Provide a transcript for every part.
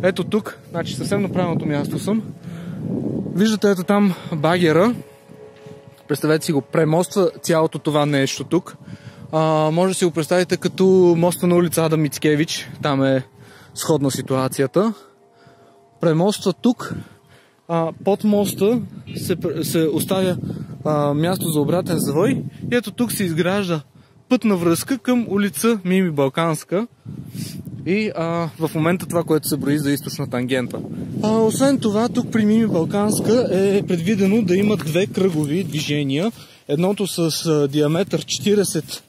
Ето тук, значи съвсем на правилното място съм. Виждате ето там багера. Представете си го, премоства цялото това нещо тук. Може да си го представите като моста на улица Адам Мицкевич. Там е сходна ситуацията. Премоства тук. Под моста се оставя място за обратен завой. И ето тук се изгражда пътна връзка към улица Мими Балканска. И в момента това, което се брои за източна тангента. Освен това, тук при Мими Балканска е предвидено да има две кръгови движения. Едното с диаметър 40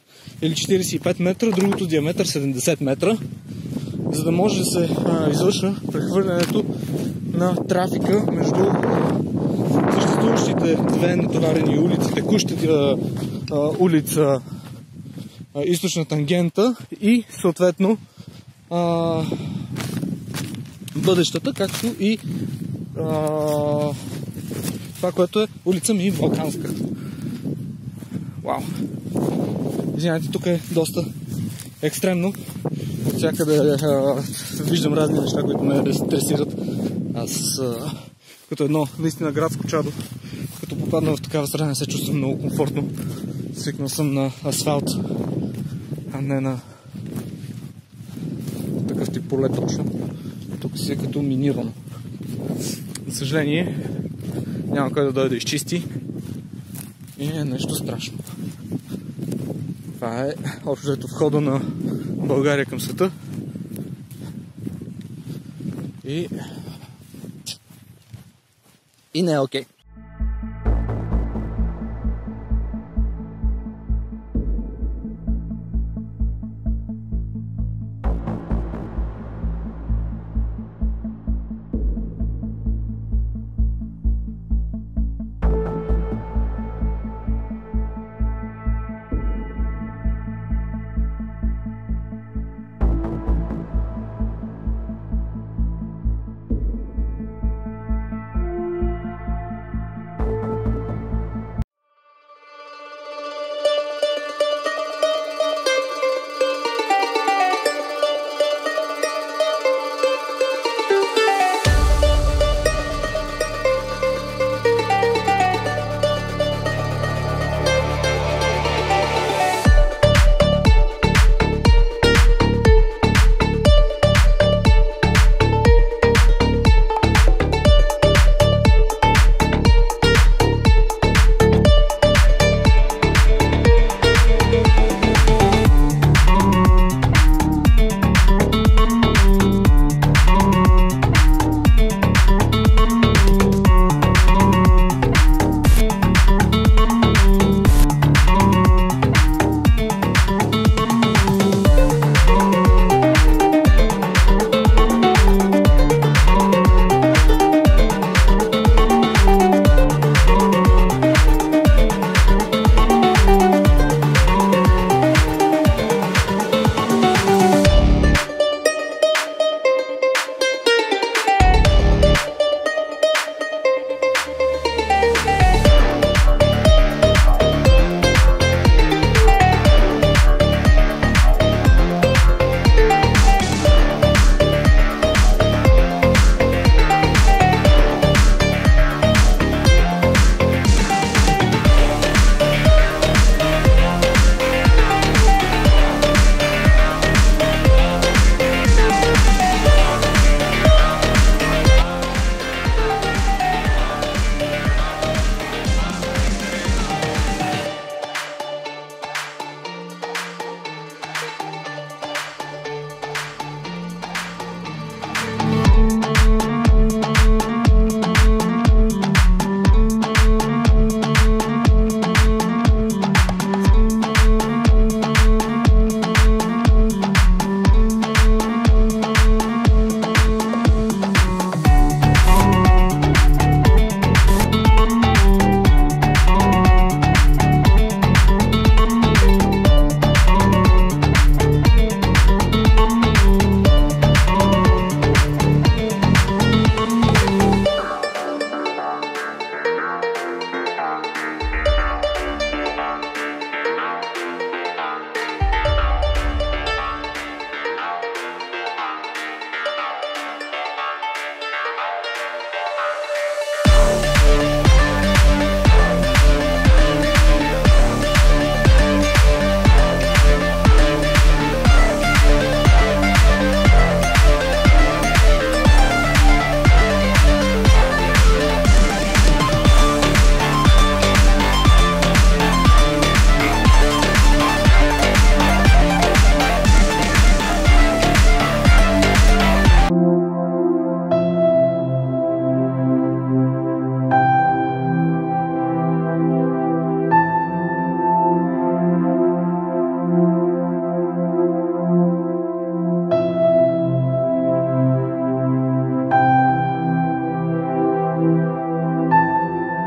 или 45 метра, другото диаметър 70 метра, за да може да се извършва прехвърлянето на трафика между съществуващите две натоварени улици, текущата улица източна тангента и съответно бъдещата, както и това, което е улица Мими Балканска. Вау! Извинявайте, тук е доста екстремно. От всякъде виждам разни неща, които ме стресират. Аз като едно наистина градско чадо, като попадна в такава страна, не се чувствам много комфортно. Свикнал съм на асфалт, а не на такъв тип поле точно. Тук си е като минирано. За съжаление, няма кой да дойде да изчисти и е нещо страшно. Това е общото входа на България към света. И не е окей.